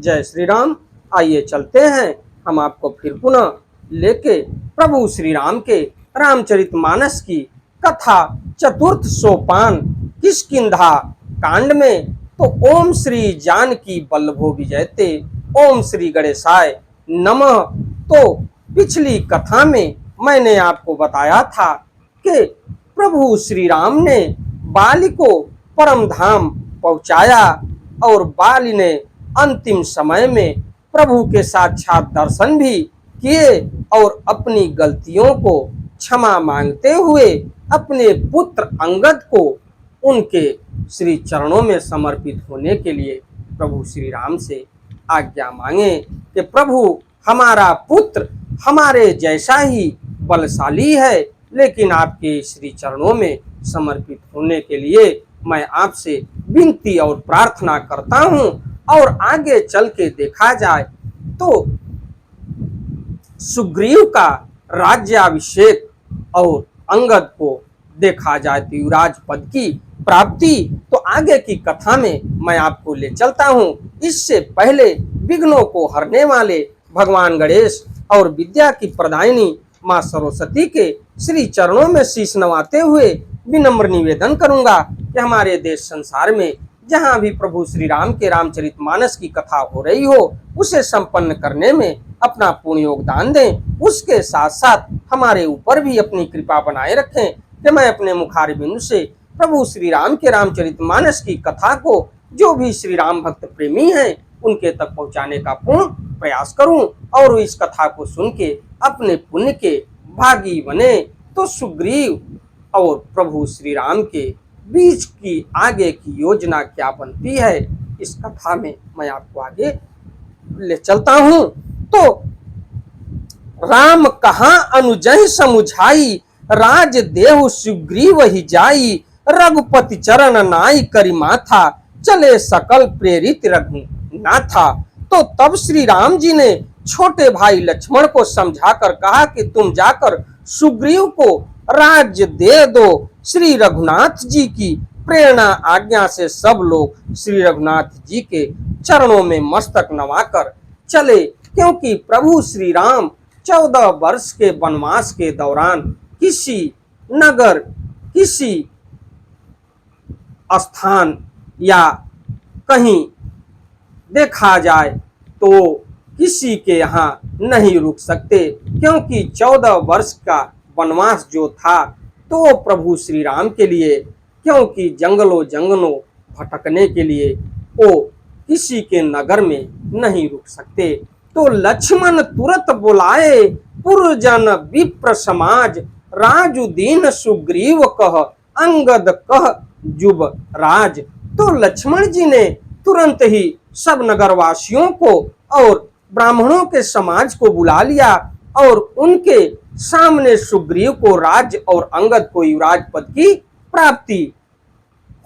जय श्री राम। आइए चलते हैं हम आपको फिर पुनः लेके प्रभु श्री राम के रामचरितमानस की कथा चतुर्थ सोपान किष्किंधा कांड में। तो ओम श्री जानकी बल्लभो विजयते, ओम श्री गणेशाय नमः। तो पिछली कथा में मैंने आपको बताया था कि प्रभु श्री राम ने बाली को परम धाम पहुंचाया और बाली ने अंतिम समय में प्रभु के साक्षात दर्शन भी किए और अपनी गलतियों को क्षमा मांगते हुए अपने पुत्र अंगद को उनके श्री चरणों में समर्पित होने के लिए प्रभु श्री राम से आज्ञा मांगे कि प्रभु हमारा पुत्र हमारे जैसा ही बलशाली है, लेकिन आपके श्री चरणों में समर्पित होने के लिए मैं आपसे विनती और प्रार्थना करता हूं। और आगे चल के देखा जाए तो सुग्रीव का राज्याभिषेक और अंगद को देखा जाए तो युवराज पद की प्राप्ति, तो आगे की कथा में मैं आपको ले चलता हूं। इससे पहले विघ्नों को हरने वाले भगवान गणेश और विद्या की प्रदायिनी मां सरस्वती के श्री चरणों में शीश नवाते हुए विनम्र निवेदन करूंगा कि हमारे देश संसार में जहां भी प्रभु श्री राम के रामचरितमानस की कथा हो रही हो उसे संपन्न करने में अपना पूर्ण योगदान दें। उसके साथ साथ हमारे ऊपर भी अपनी कृपा बनाए रखें कि मैं अपने मुखार बिंदु से प्रभु श्री राम के रामचरितमानस की कथा को जो भी श्री राम भक्त प्रेमी हैं उनके तक पहुंचाने का पूर्ण प्रयास करूं और इस कथा को सुन के अपने पुण्य के भागी बने। तो सुग्रीव और प्रभु श्री राम के बीच की आगे की योजना क्या बनती है इस कथा में मैं आपको आगे ले चलता हूं। तो राम कहाँ अनुजहि समुझाई, राज देहु सुग्रीव ही जाई, रघुपति चरण नाई करी माथा, चले सकल प्रेरित रघुनाथा। तो तब श्री राम जी ने छोटे भाई लक्ष्मण को समझाकर कहा कि तुम जाकर सुग्रीव को राज्य दे दो। श्री रघुनाथ जी की प्रेरणा आज्ञा से सब लोग श्री रघुनाथ जी के चरणों में मस्तक नवाकर चले, क्योंकि प्रभु श्री राम 14 वर्ष के वनवास के दौरान किसी नगर, किसी स्थान या कहीं देखा जाए तो किसी के यहाँ नहीं रुक सकते, क्योंकि 14 वर्ष का वनवास जो था तो प्रभु श्री राम के लिए, क्योंकि जंगलों जंगलों भटकने के लिए वो किसी के नगर में नहीं रुक सकते। तो लक्ष्मण तुरंत बुलाए पुरजन विप्र समाज, राजुदीन सुग्रीव कह अंगद कह जुब राज। तो लक्ष्मण जी ने तुरंत ही सब नगरवासियों को और ब्राह्मणों के समाज को बुला लिया और उनके सामने सुग्रीव को राज्य और अंगद को युवराज पद की प्राप्ति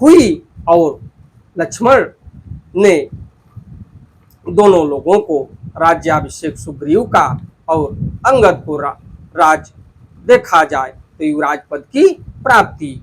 हुई और लक्ष्मण ने दोनों लोगों को राज्याभिषेक सुग्रीव का और अंगद को राज देखा जाए तो युवराज पद की प्राप्ति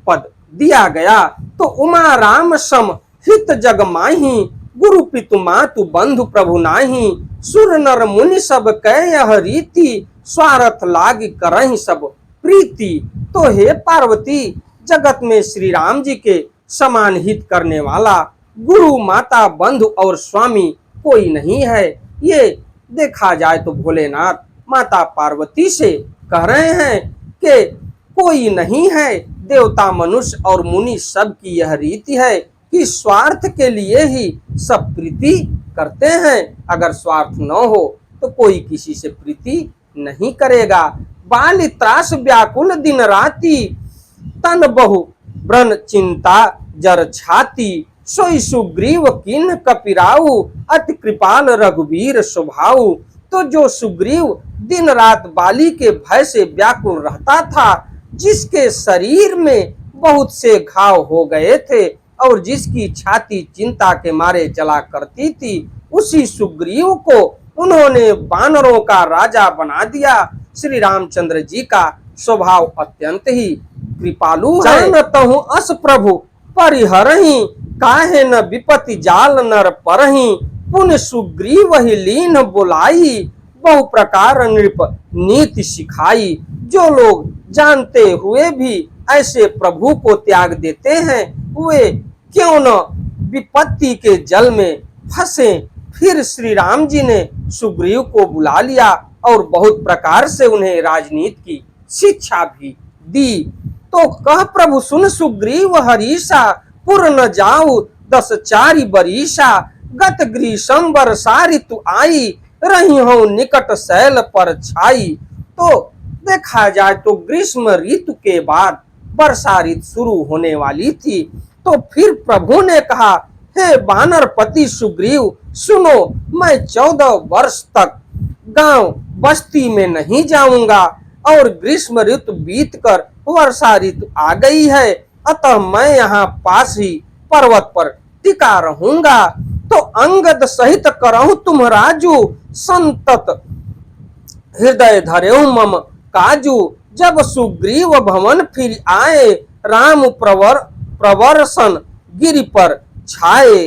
पद दिया गया। तो उमा राम सम हित जग माही, गुरु पितु मातु बंधु प्रभु नाही, सुर नर मुनि सब कह यह रीति, स्वार्थ लाग करहि सब प्रीति। तो हे पार्वती, जगत में श्री राम जी के समान हित करने वाला गुरु माता बंधु और स्वामी कोई नहीं है। ये देखा जाए तो भोलेनाथ माता पार्वती से कह रहे हैं कि कोई नहीं है। देवता मनुष्य और मुनि सब की यह रीति है कि स्वार्थ के लिए ही सब प्रीति करते हैं, अगर स्वार्थ न हो तो कोई किसी से प्रीति नहीं करेगा। बाल त्रास व्याकुल दिन राती, तन बहु व्रण चिंता जर छाती, सोई सुग्रीव किन कपिराऊ, अति कृपाल रघुवीर स्वभाव। तो जो सुग्रीव दिन रात बाली के भय से व्याकुल रहता था, जिसके शरीर में बहुत से घाव हो गए थे और जिसकी छाती चिंता के मारे जला करती थी, उसी सुग्रीव को उन्होंने वानरों का राजा बना दिया। श्री रामचंद्र जी का स्वभाव अत्यंत ही कृपालु है। जानतहु अस प्रभु परिहरहि, काहे न विपति जाल नर परहि, पुण्य सुग्रीव ही लीन बुलाई, बहु प्रकार नृप नीति सिखाई। जो लोग जानते हुए भी ऐसे प्रभु को त्याग देते हैं, वे क्यों न विपत्ति के जल में फंसे। फिर श्री राम जी ने सुग्रीव को बुला लिया और बहुत प्रकार से उन्हें राजनीति की शिक्षा भी दी। तो कह प्रभु सुन सुग्रीव हरीसा, पुर न जाऊ 10 चारि बरीसा। गत ग्रीष्म वर्षा ऋतु आई, रही हो निकट शैल पर छाई। तो देखा जाए तो ग्रीष्म ऋतु के बाद वर्षा ऋतु शुरू होने वाली थी। तो फिर प्रभु ने कहा, हे वानरपति सुग्रीव सुनो, मैं 14 वर्ष तक गांव बस्ती में नहीं जाऊंगा और ग्रीष्म ऋतु बीतकर वर्षा ऋतु आ गई है, अतः मैं यहाँ पास ही पर्वत पर टिका रहूंगा। तो अंगद सहित करहु तुम राजू, संतत हृदय धरेऊ मम काजू। जब सुग्रीव भवन फिर आए, राम प्रवर्सन गिरि पर छाए।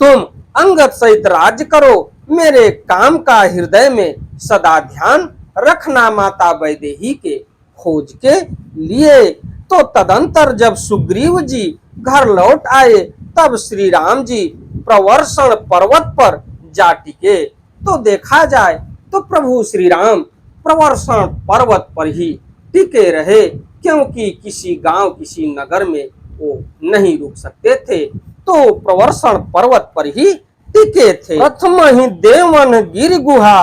तुम अंगद सहित राज्य करो, मेरे काम का हृदय में सदा ध्यान रखना माता वैदेही के खोज के लिए। तो तदंतर जब सुग्रीव जी घर लौट आए, तब श्री राम जी प्रवर्षण पर्वत पर जा टिके। तो देखा जाए तो प्रभु श्री राम प्रवर्षण पर्वत पर ही टिके रहे, क्योंकि किसी गांव किसी नगर में वो नहीं रुक सकते थे। तो प्रवर्षण पर्वत पर ही टिके थे। प्रथम ही देवन गिर गुहा,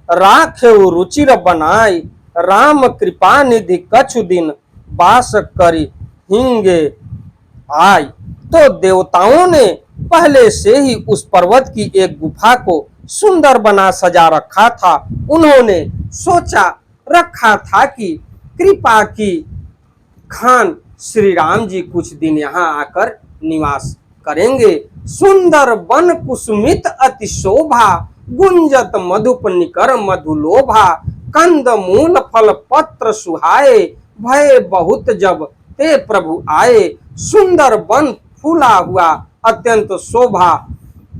राखे रुचिर बनाई। राम कृपा निधि कछु दिन, बास करी हिंगे आय। तो देवताओं ने पहले से ही उस पर्वत की एक गुफा को सुंदर बना सजा रखा था। उन्होंने सोचा रखा था कि कृपा की खान श्री राम जी कुछ दिन यहाँ आकर निवास करेंगे। सुंदर वन कुसुमित अति शोभा, गुंजत मधुप निकर मधुलोभा। कंद मूल फल पत्र सुहाए, भय बहुत जब ते प्रभु आए। सुंदर वन फूला हुआ अत्यंत शोभा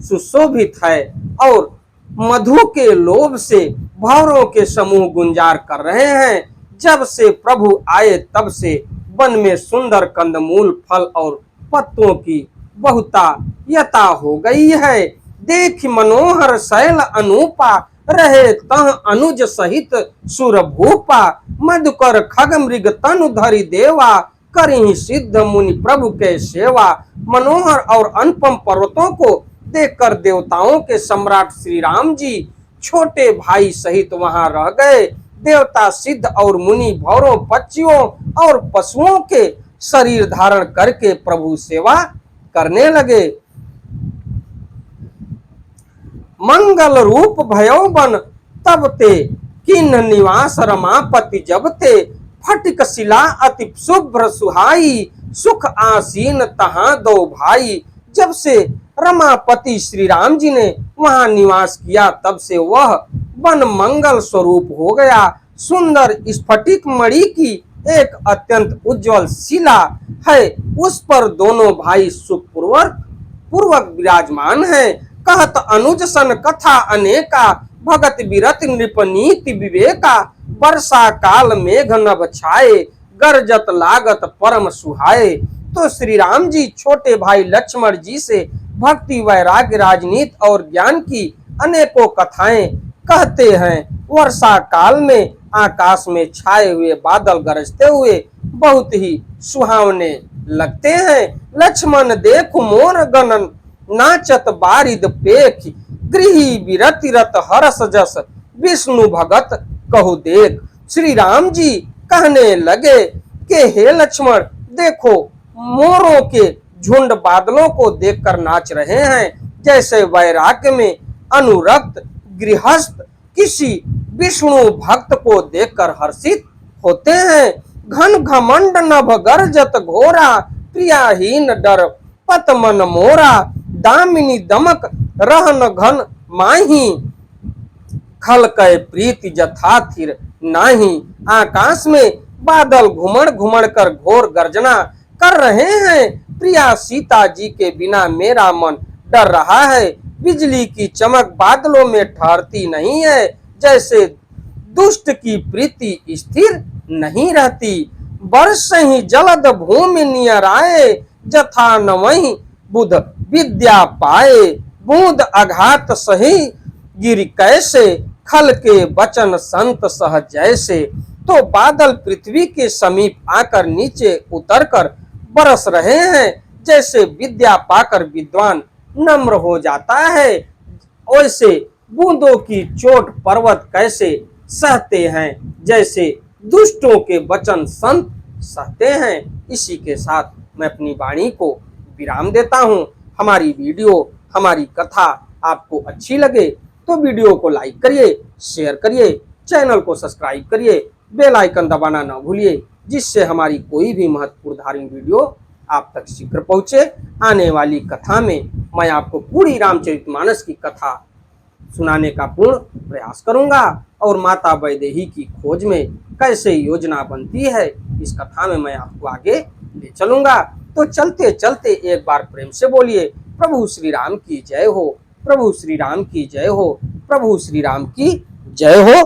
सुशोभित है और मधु के लोभ से भौरों के समूह गुंजार कर रहे हैं। जब से प्रभु आए तब से वन में सुंदर कंदमूल फल और पत्तों की बहुतायता हो गई है। देख मनोहर शैल अनूपा, रहे तह अनुज सहित सुर भूपा। मधुकर खग मृग तनु धरि देवा, करिहि सिद्ध मुनि प्रभु के सेवा। मनोहर और अनुपम पर्वतों को देखकर देवताओं के सम्राट श्री राम जी छोटे भाई सहित वहां रह गए। देवता सिद्ध और मुनि भौरों पक्षियों और पशुओं के शरीर धारण करके प्रभु सेवा करने लगे। मंगल रूप भयो बन तब ते, किन्ह निवास रमापति जब ते। फटिक शिला अति शुभ्र सुहाई, सुख आसीन तहां दो भाई। जब से रमापति श्री राम जी ने वहां निवास किया, तब से वह वन मंगल स्वरूप हो गया। सुंदर स्फटिक मणि की एक अत्यंत उज्जवल शिला है, उस पर दोनों भाई सुखपूर्वक विराजमान हैं। कहत अनुज सन कथा अनेका, भगत विरत नृप नीति विवेका। वर्षा काल मेघ नभ छाए, गरजत लागत परम सुहाए। तो श्री राम जी छोटे भाई लक्ष्मण जी से भक्ति वैराग्य राजनीति और ज्ञान की अनेकों कथाएं कहते हैं। वर्षा काल में आकाश में छाए हुए बादल गरजते हुए बहुत ही सुहावने लगते हैं। लक्ष्मण देखो मोर गणन, नाचत बारिद पेख। गृही विरति रत हरस जस, विष्णु भगत कहु देख। श्री राम जी कहने लगे कि हे लक्ष्मण, देखो मोरों के झुंड बादलों को देखकर नाच रहे हैं, जैसे वैराग्य में अनुरक्त गृहस्थ किसी विष्णु भक्त को देखकर हर्षित होते हैं। घन घमंड नभ गर्जत घोरा, प्रियाहीन डर पत मन मोरा। दामिनी दमक रहन घन माही, खल कै प्रीति जथा थिर नाही। आकाश में बादल घुमड़ घुमड़ कर घोर गर्जना कर रहे हैं। प्रिया सीता जी के बिना मेरा मन डर रहा है। बिजली की चमक बादलों में ठहरती नहीं है, जैसे दुष्ट की प्रीति स्थिर नहीं रहती। वर्ष ही जलद भूमि नियर आए, जथा न वही बुध विद्या पाए। बूंद आघात सही गिर कैसे, खल के बचन संत सह जैसे। तो बादल पृथ्वी के समीप आकर नीचे उतरकर बरस रहे हैं, जैसे विद्या पाकर विद्वान नम्र हो जाता है, वैसे बूंदों की चोट पर्वत कैसे सहते हैं, जैसे दुष्टों के वचन संत सहते हैं। इसी के साथ मैं अपनी वाणी को विराम देता हूँ। हमारी वीडियो, हमारी कथा आपको अच्छी लगे तो वीडियो को लाइक करिए, शेयर करिए, चैनल को सब्सक्राइब करिए, बेल आइकन दबाना न भूलिए, जिससे हमारी कोई भी महत्वपूर्ण धार्मिक वीडियो आप तक शीघ्र पहुंचे। आने वाली कथा में मैं आपको पूरी रामचरितमानस की कथा सुनाने का पूर्ण प्रयास करूंगा और माता वैदेही की खोज में कैसे योजना बनती है, इस कथा में मैं आपको आगे ले चलूंगा। तो चलते चलते एक बार प्रेम से बोलिए, प्रभु श्री राम की जय हो, प्रभु श्री राम की जय हो, प्रभु श्री राम की जय हो।